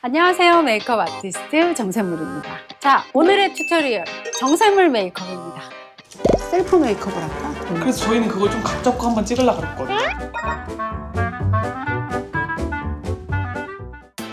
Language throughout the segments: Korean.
안녕하세요. 메이크업 아티스트 정샘물입니다. 자, 오늘의 튜토리얼 정샘물 메이크업입니다. 셀프 메이크업을 할까? 그래서 저희는 그걸 좀 각 잡고 한번 찍으려고 그랬거든요.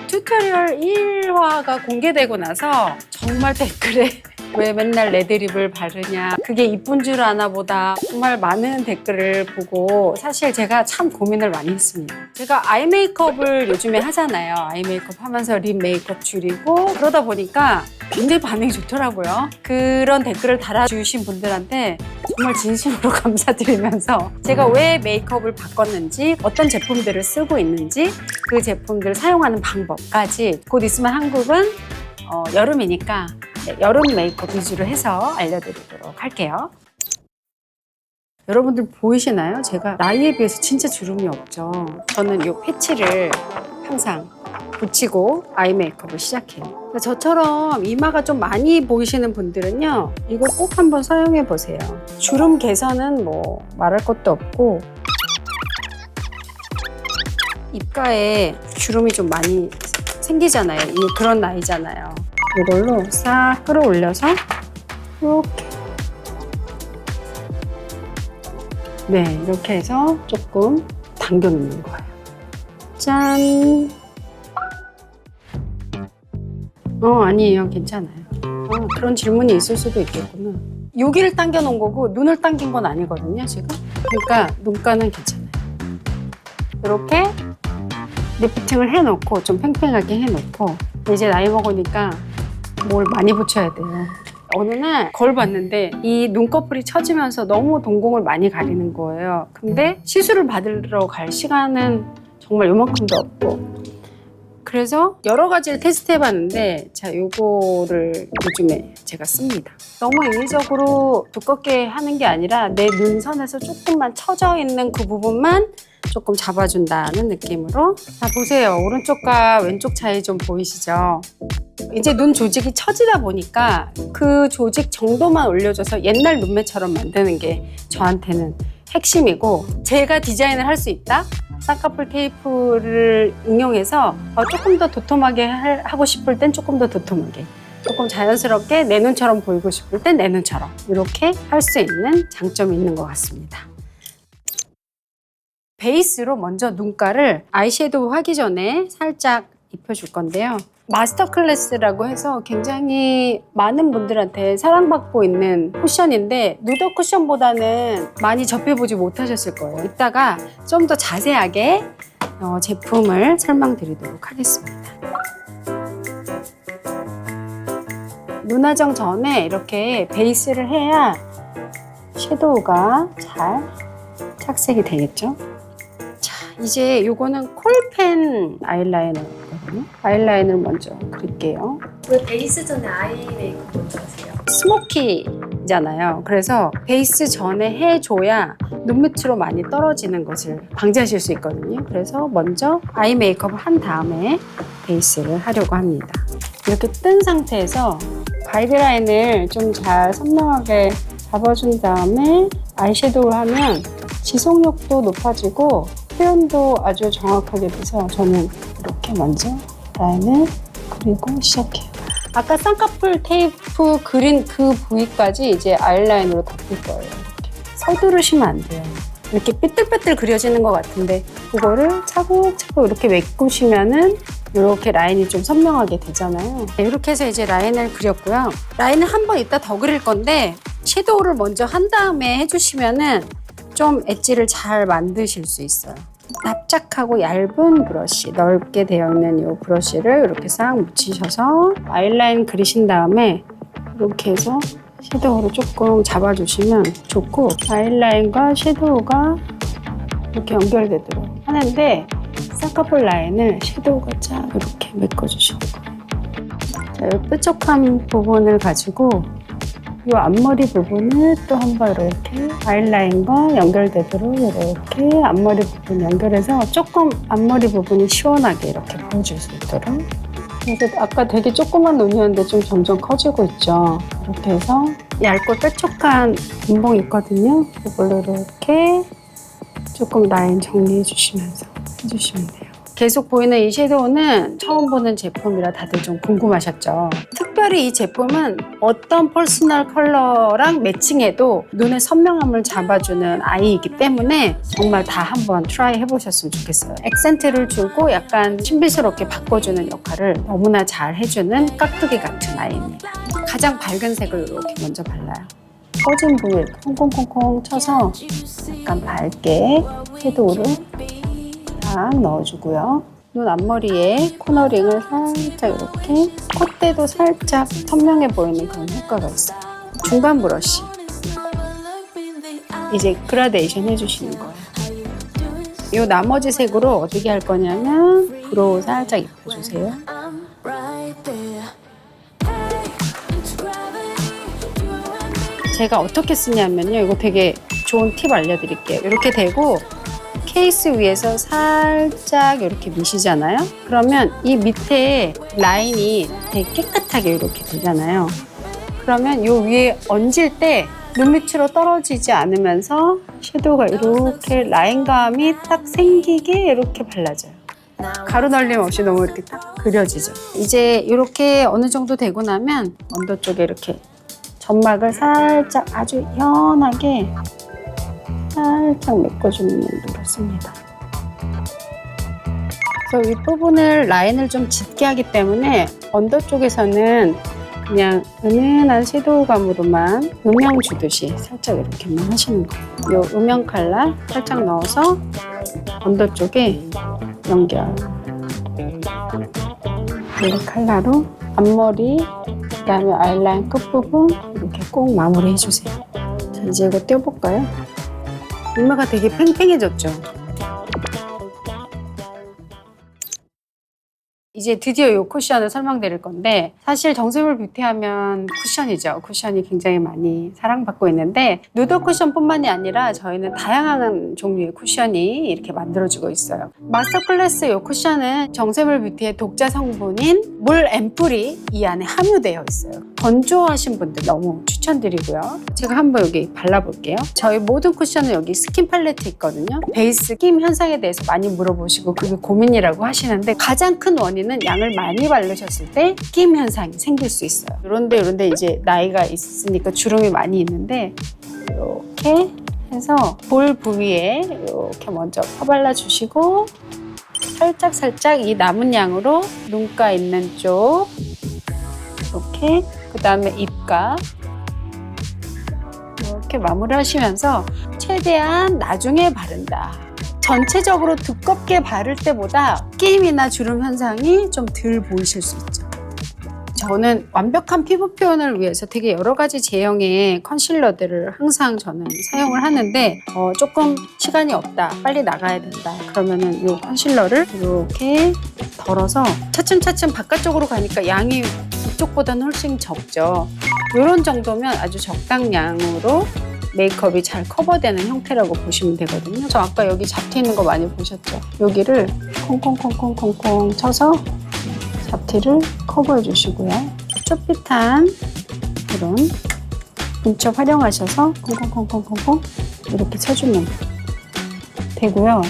튜토리얼 1화가 공개되고 나서 정말 댓글에 왜 맨날 레드립을 바르냐, 그게 이쁜 줄 아나 보다 정말 많은 댓글을 보고 사실 제가 참 고민을 많이 했습니다. 제가 아이 메이크업을 요즘에 하잖아요. 아이 메이크업 하면서 립 메이크업 줄이고 그러다 보니까 굉장히 반응이 좋더라고요. 그런 댓글을 달아주신 분들한테 정말 진심으로 감사드리면서 제가 왜 메이크업을 바꿨는지, 어떤 제품들을 쓰고 있는지, 그 제품들을 사용하는 방법까지, 곧 있으면 한국은 여름이니까 여름 메이크업 위주로 해서 알려드리도록 할게요. 여러분들 보이시나요? 제가 나이에 비해서 진짜 주름이 없죠. 저는 이 패치를 항상 붙이고 아이 메이크업을 시작해요. 저처럼 이마가 좀 많이 보이시는 분들은요, 이거 꼭 한번 사용해 보세요. 주름 개선은 뭐 말할 것도 없고, 입가에 주름이 좀 많이 생기잖아요. 그런 나이잖아요. 이걸로 싹 끌어올려서 이렇게, 네, 이렇게 해서 조금 당겨놓는 거예요. 짠! 아니에요. 괜찮아요. 그런 질문이 있을 수도 있겠구나. 여기를 당겨 놓은 거고 눈을 당긴 건 아니거든요, 지금. 그러니까 눈가는 괜찮아요. 이렇게 리프팅을 해놓고 좀 팽팽하게 해놓고, 이제 나이 먹으니까 뭘 많이 붙여야 돼요. 어느 날 거울 봤는데 이 눈꺼풀이 처지면서 너무 동공을 많이 가리는 거예요. 근데 시술을 받으러 갈 시간은 정말 요만큼도 없고, 그래서 여러 가지를 테스트 해봤는데, 자, 요거를 요즘에 제가 씁니다. 너무 인위적으로 두껍게 하는 게 아니라 내 눈선에서 조금만 처져 있는 그 부분만 조금 잡아준다는 느낌으로. 자, 보세요. 오른쪽과 왼쪽 차이 좀 보이시죠? 이제 눈 조직이 처지다 보니까 그 조직 정도만 올려줘서 옛날 눈매처럼 만드는 게 저한테는 핵심이고, 제가 디자인을 할 수 있다? 쌍꺼풀 테이프를 응용해서 조금 더 도톰하게 하고 싶을 땐 조금 더 도톰하게, 조금 자연스럽게 내 눈처럼 보이고 싶을 땐 내 눈처럼, 이렇게 할 수 있는 장점이 있는 것 같습니다. 베이스로 먼저 눈가를 아이섀도우 하기 전에 살짝 입혀줄 건데요. 마스터 클래스라고 해서 굉장히 많은 분들한테 사랑받고 있는 쿠션인데, 누더 쿠션보다는 많이 접해보지 못하셨을 거예요. 이따가 좀 더 자세하게 제품을 설명드리도록 하겠습니다. 눈화정 전에 이렇게 베이스를 해야 섀도우가 잘 착색이 되겠죠? 이제 요거는 콜펜 아이라이너거든요. 아이라인을 먼저 그릴게요. 왜 베이스 전에 아이 메이크업 먼저 하세요? 스모키잖아요. 그래서 베이스 전에 해줘야 눈밑으로 많이 떨어지는 것을 방지하실 수 있거든요. 그래서 먼저 아이 메이크업을 한 다음에 베이스를 하려고 합니다. 이렇게 뜬 상태에서 가이드라인을 좀 잘 선명하게 잡아준 다음에 아이섀도우를 하면 지속력도 높아지고 표현도 아주 정확하게 돼서 저는 이렇게 먼저 라인을 그리고 시작해요. 아까 쌍꺼풀 테이프 그린 그 부위까지 이제 아이라인으로 덮을 거예요. 이렇게 서두르시면 안 돼요. 이렇게 삐뚤빼뚤 그려지는 것 같은데 그거를 차곡차곡 이렇게 메꾸시면은 이렇게 라인이 좀 선명하게 되잖아요. 이렇게 해서 이제 라인을 그렸고요. 라인을 한 번 이따 더 그릴 건데, 섀도우를 먼저 한 다음에 해주시면은 좀 엣지를 잘 만드실 수 있어요. 납작하고 얇은 브러쉬, 넓게 되어 있는 이 브러쉬를 이렇게 싹 묻히셔서 아이라인 그리신 다음에 이렇게 해서 섀도우로 조금 잡아주시면 좋고, 아이라인과 섀도우가 이렇게 연결되도록 하는데, 쌍꺼풀 라인을 섀도우가 쫙 이렇게 메꿔주시는 거예요. 자, 이 뾰족한 부분을 가지고 이 앞머리 부분을 또 한번 이렇게 아이라인과 연결되도록 이렇게 앞머리 부분 연결해서 조금 앞머리 부분이 시원하게 이렇게 보여줄 수 있도록. 그래서 아까 되게 조그만 눈이었는데 좀 점점 커지고 있죠. 이렇게 해서 얇고 뾰족한 분봉이 있거든요. 이걸로 이렇게 조금 라인 정리해 주시면서 해주시면 돼요. 계속 보이는 이 섀도우는 처음 보는 제품이라 다들 좀 궁금하셨죠. 특별히 이 제품은 어떤 퍼스널 컬러랑 매칭해도 눈의 선명함을 잡아주는 아이이기 때문에 정말 다 한번 트라이 해보셨으면 좋겠어요. 액센트를 주고 약간 신비스럽게 바꿔주는 역할을 너무나 잘 해주는 깍두기 같은 아이입니다. 가장 밝은 색을 이렇게 먼저 발라요. 꺼진 부위에 콩콩콩콩 쳐서 약간 밝게 섀도우를 딱 넣어주고요. 눈 앞머리에 코너링을 살짝 이렇게, 콧대도 살짝 선명해 보이는 그런 효과가 있어요. 중간 브러쉬. 이제 그라데이션 해주시는 거예요. 이 나머지 색으로 어떻게 할 거냐면 브로우 살짝 입혀주세요. 제가 어떻게 쓰냐면요. 이거 되게 좋은 팁 알려드릴게요. 이렇게 대고 케이스 위에서 살짝 이렇게 미시잖아요. 그러면 이 밑에 라인이 되게 깨끗하게 이렇게 되잖아요. 그러면 이 위에 얹을 때 눈 밑으로 떨어지지 않으면서 섀도우가 이렇게 라인감이 딱 생기게 이렇게 발라져요. 가루 널림 없이 너무 이렇게 딱 그려지죠. 이제 이렇게 어느 정도 되고 나면 언더 쪽에 이렇게 점막을 살짝 아주 연하게 살짝 메꿔주는 용도로 씁니다. 그래서 윗부분을 라인을 좀 짙게 하기 때문에 언더 쪽에서는 그냥 은은한 섀도우감으로만 음영 주듯이 살짝 이렇게만 하시는 거예요. 이 음영 컬러 살짝 넣어서 언더 쪽에 연결. 이 컬러로 앞머리, 그다음에 아이라인 끝부분 이렇게 꼭 마무리 해주세요. 자, 이제 이거 떼어볼까요? 이마가 되게 팽팽해졌죠? 이제 드디어 이 쿠션을 설명드릴 건데, 사실 정샘물 뷰티 하면 쿠션이죠. 쿠션이 굉장히 많이 사랑받고 있는데 누드 쿠션뿐만이 아니라 저희는 다양한 종류의 쿠션이 이렇게 만들어지고 있어요. 마스터 클래스 이 쿠션은 정샘물 뷰티의 독자 성분인 물 앰플이 이 안에 함유되어 있어요. 건조하신 분들 너무 추천드리고요. 제가 한번 여기 발라볼게요. 저희 모든 쿠션은 여기 스킨 팔레트 있거든요. 베이스 끼임 현상에 대해서 많이 물어보시고 그게 고민이라고 하시는데, 가장 큰 원인은 양을 많이 바르셨을 때 끼임 현상이 생길 수 있어요. 이런데 이제 나이가 있으니까 주름이 많이 있는데, 이렇게 해서 볼 부위에 이렇게 먼저 퍼발라 주시고 살짝 이 남은 양으로 눈가 있는 쪽 이렇게, 그 다음에 입가 이렇게 마무리 하시면서 최대한 나중에 바른다. 전체적으로 두껍게 바를 때보다 끼임이나 주름 현상이 좀 덜 보이실 수 있죠. 저는 완벽한 피부 표현을 위해서 되게 여러 가지 제형의 컨실러들을 항상 저는 사용을 하는데, 조금 시간이 없다, 빨리 나가야 된다, 그러면은 이 컨실러를 이렇게 덜어서 차츰차츰 바깥쪽으로 가니까 양이 이쪽보다는 훨씬 적죠. 이런 정도면 아주 적당량으로 메이크업이 잘 커버되는 형태라고 보시면 되거든요. 저 아까 여기 잡티 있는 거 많이 보셨죠? 여기를 콩콩콩콩콩콩 쳐서 잡티를 커버해 주시고요. 쫄깃한 이런 분첩 활용하셔서 콩콩콩콩콩콩 이렇게 쳐주면 되고요.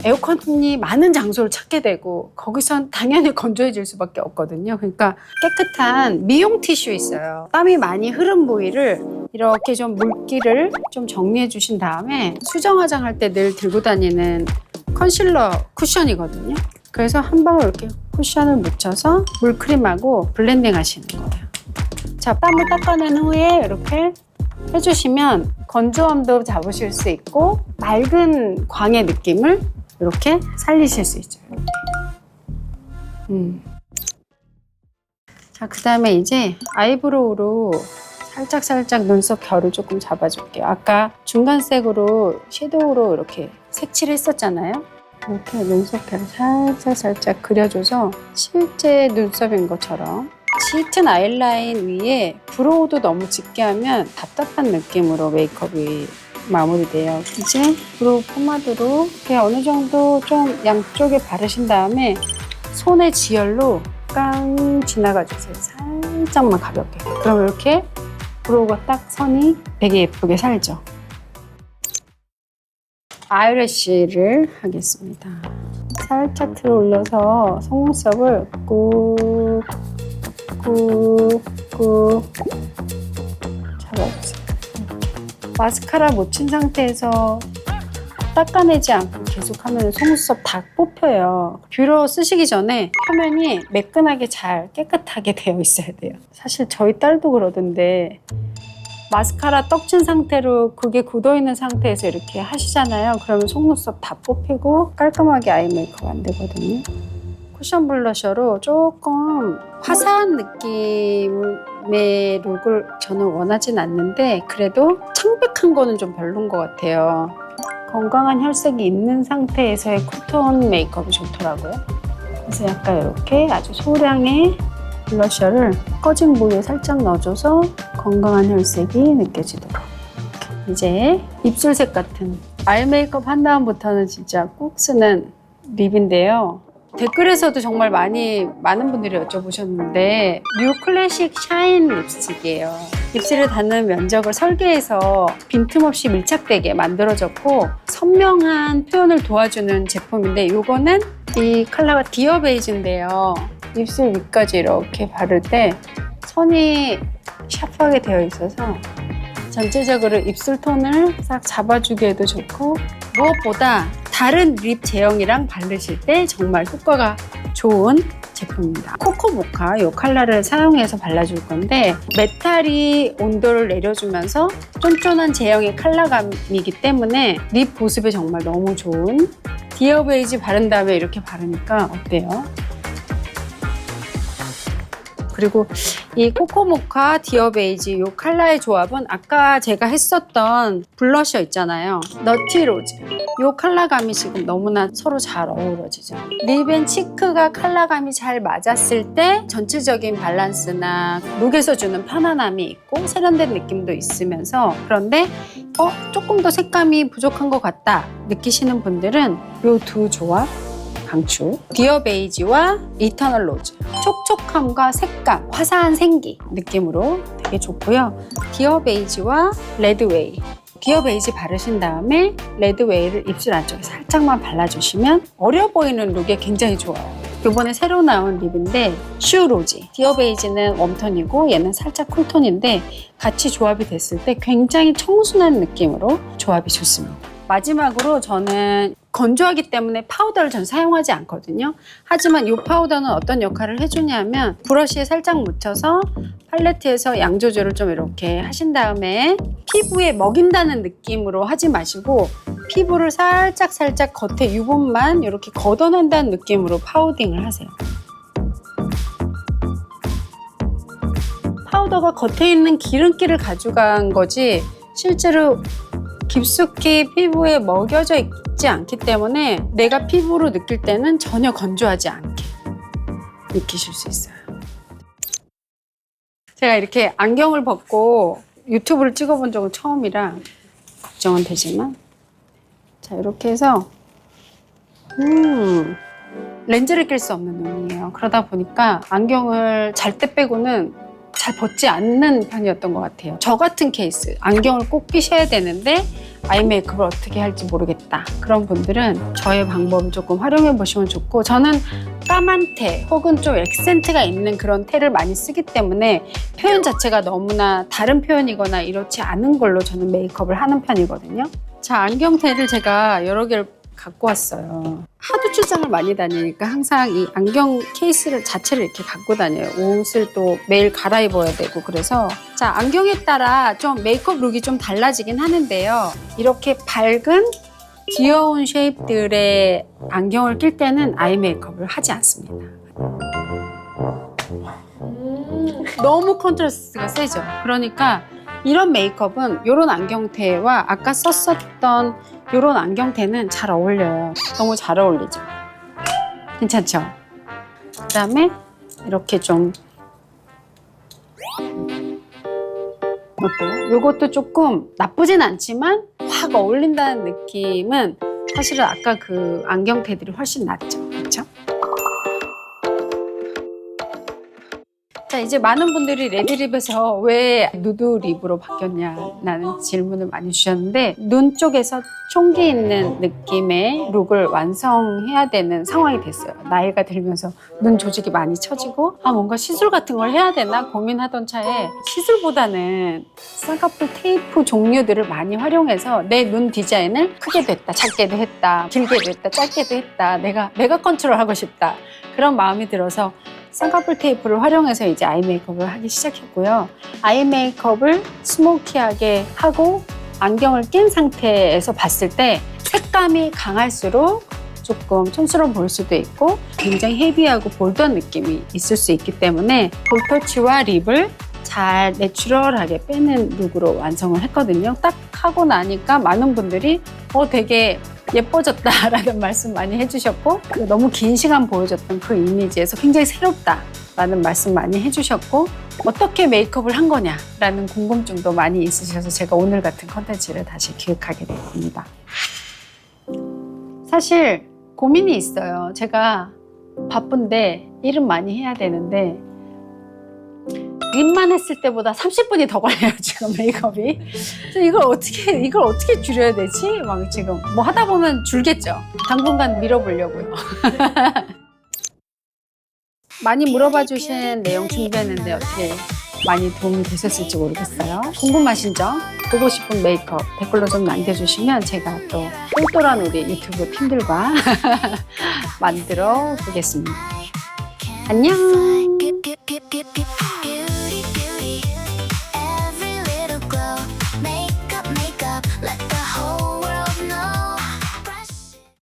에어컨이 많은 장소를 찾게 되고 거기선 당연히 건조해질 수밖에 없거든요. 그러니까 깨끗한 미용 티슈 있어요. 땀이 많이 흐른 부위를 이렇게 좀 물기를 좀 정리해 주신 다음에 수정 화장할 때 늘 들고 다니는 컨실러 쿠션이거든요. 그래서 한 방울 이렇게 쿠션을 묻혀서 물크림하고 블렌딩 하시는 거예요. 자, 땀을 닦아낸 후에 이렇게 해주시면 건조함도 잡으실 수 있고 맑은 광의 느낌을 이렇게 살리실 수 있죠. 자, 그 다음에 이제 아이브로우로 살짝 눈썹 결을 조금 잡아줄게요. 아까 중간색으로 섀도우로 이렇게 색칠을 했었잖아요. 이렇게 눈썹 결을 살짝 그려줘서 실제 눈썹인 것처럼. 짙은 아이라인 위에 브로우도 너무 짙게 하면 답답한 느낌으로 메이크업이 마무리돼요. 이제 브로우 포마드로 이렇게 어느 정도 좀 양쪽에 바르신 다음에 손의 지열로 깡 지나가주세요. 살짝만 가볍게. 그럼 이렇게 브로우가 딱 선이 되게 예쁘게 살죠. 아이래쉬를 하겠습니다. 살짝 들어 올려서 속눈썹을 꾹 잡아주세요. 마스카라 못 친 상태에서 닦아내지 않고 계속하면 속눈썹 다 뽑혀요. 뷰러 쓰시기 전에 표면이 매끈하게 잘 깨끗하게 되어 있어야 돼요. 사실 저희 딸도 그러던데 마스카라 떡진 상태로 그게 굳어있는 상태에서 이렇게 하시잖아요. 그러면 속눈썹 다 뽑히고 깔끔하게 아이 메이크업 안 되거든요. 쿠션 블러셔로 조금 화사한 느낌의 룩을 저는 원하진 않는데 그래도 창백한 거는 좀 별론 것 같아요. 건강한 혈색이 있는 상태에서의 쿨톤 메이크업이 좋더라고요. 그래서 약간 이렇게 아주 소량의 블러셔를 꺼진 부위에 살짝 넣어줘서 건강한 혈색이 느껴지도록. 이제 입술색 같은 아이 메이크업 한 다음부터는 진짜 꼭 쓰는 립인데요. 댓글에서도 정말 많은 분들이 여쭤보셨는데 뉴 클래식 샤인 립스틱이에요. 입술에 닿는 면적을 설계해서 빈틈없이 밀착되게 만들어졌고 선명한 표현을 도와주는 제품인데 이거는 이 컬러가 디어 베이지인데요. 입술 위까지 이렇게 바를 때 선이 샤프하게 되어 있어서 전체적으로 입술 톤을 싹 잡아주기에도 좋고 무엇보다 다른 립 제형이랑 바르실 때 정말 효과가 좋은 제품입니다. 코코모카 이 컬러를 사용해서 발라줄 건데 메탈이 온도를 내려주면서 쫀쫀한 제형의 컬러감이기 때문에 립 보습에 정말 너무 좋은 디어 베이지 바른 다음에 이렇게 바르니까 어때요? 그리고 이 코코모카 디어 베이지 이 컬러의 조합은 아까 제가 했었던 블러셔 있잖아요. 너티 로즈. 이 컬러감이 지금 너무나 서로 잘 어우러지죠. 립 앤 치크가 컬러감이 잘 맞았을 때 전체적인 밸런스나 룩에서 주는 편안함이 있고 세련된 느낌도 있으면서 그런데 조금 더 색감이 부족한 것 같다 느끼시는 분들은 이 두 조합 강추. 디어 베이지와 이터널 로즈. 촉촉함과 색감, 화사한 생기 느낌으로 되게 좋고요. 디어 베이지와 레드웨이. 디어 베이지 바르신 다음에 레드웨이를 입술 안쪽에 살짝만 발라주시면 어려 보이는 룩에 굉장히 좋아요. 이번에 새로 나온 립인데 슈 로지. 디어 베이지는 웜톤이고 얘는 살짝 쿨톤인데 같이 조합이 됐을 때 굉장히 청순한 느낌으로 조합이 좋습니다. 마지막으로 저는 건조하기 때문에 파우더를 전 사용하지 않거든요. 하지만 이 파우더는 어떤 역할을 해주냐면 브러쉬에 살짝 묻혀서 팔레트에서 양 조절을 좀 이렇게 하신 다음에 피부에 먹인다는 느낌으로 하지 마시고 피부를 살짝 겉에 유분만 이렇게 걷어낸다는 느낌으로 파우딩을 하세요. 파우더가 겉에 있는 기름기를 가져간 거지 실제로 깊숙이 피부에 먹여져 있지 않기 때문에 내가 피부로 느낄 때는 전혀 건조하지 않게 느끼실 수 있어요. 제가 이렇게 안경을 벗고 유튜브를 찍어본 적은 처음이라 걱정은 되지만 자 이렇게 해서 렌즈를 낄 수 없는 눈이에요. 그러다 보니까 안경을 잘 때 빼고는 잘 벗지 않는 편이었던 것 같아요. 저 같은 케이스, 안경을 꼭 끼셔야 되는데 아이 메이크업을 어떻게 할지 모르겠다. 그런 분들은 저의 방법을 조금 활용해 보시면 좋고 저는 까만 테 혹은 좀 액센트가 있는 그런 테를 많이 쓰기 때문에 표현 자체가 너무나 다른 표현이거나 이렇지 않은 걸로 저는 메이크업을 하는 편이거든요. 자, 안경테를 제가 여러 개를 갖고 왔어요. 하도 출장을 많이 다니니까 항상 이 안경 케이스를 자체를 이렇게 갖고 다녀요. 옷을 또 매일 갈아입어야 되고 그래서 자 안경에 따라 좀 메이크업 룩이 좀 달라지긴 하는데요. 이렇게 밝은 귀여운 쉐입들의 안경을 낄 때는 아이 메이크업을 하지 않습니다. 너무 컨트라스트가 세죠. 그러니까 이런 메이크업은 이런 안경테와 아까 썼었던 이런 안경테는 잘 어울려요. 너무 잘 어울리죠. 괜찮죠? 그 다음에 이렇게 좀 어때요? 이것도 조금 나쁘진 않지만 확 어울린다는 느낌은 사실은 아까 그 안경테들이 훨씬 낫죠. 그렇죠? 자, 자, 이제 많은 분들이 레드립에서 왜 누드 립으로 바뀌었냐라는 질문을 많이 주셨는데 눈 쪽에서 총기 있는 느낌의 룩을 완성해야 되는 상황이 됐어요. 나이가 들면서 눈 조직이 많이 처지고 뭔가 시술 같은 걸 해야 되나 고민하던 차에 시술보다는 쌍꺼풀 테이프 종류들을 많이 활용해서 내 눈 디자인을 크게 됐다, 작게도 했다, 길게도 했다, 짧게도 했다. 내가 컨트롤하고 싶다. 그런 마음이 들어서 쌍꺼풀 테이프를 활용해서 이제 아이 메이크업을 하기 시작했고요. 아이 메이크업을 스모키하게 하고 안경을 낀 상태에서 봤을 때 색감이 강할수록 조금 촌스러워 보일 수도 있고 굉장히 헤비하고 볼드한 느낌이 있을 수 있기 때문에 볼터치와 립을 잘 내추럴하게 빼는 룩으로 완성을 했거든요. 딱 하고 나니까 많은 분들이 되게 예뻐졌다라는 말씀 많이 해주셨고 너무 긴 시간 보여줬던 그 이미지에서 굉장히 새롭다라는 말씀 많이 해주셨고 어떻게 메이크업을 한 거냐라는 궁금증도 많이 있으셔서 제가 오늘 같은 컨텐츠를 다시 기획하게 됐습니다. 사실 고민이 있어요. 제가 바쁜데 일은 많이 해야 되는데 립만 했을 때보다 30분이 더 걸려요, 지금 메이크업이. 그래서 이걸 어떻게 줄여야 되지? 막 지금 뭐 하다 보면 줄겠죠. 당분간 밀어보려고요. 많이 물어봐 주신 내용 준비했는데 어떻게 많이 도움이 되셨을지 모르겠어요. 궁금하신 점, 보고 싶은 메이크업 댓글로 좀 남겨주시면 제가 또 똘똘한 우리 유튜브 팀들과 만들어 보겠습니다. 안녕!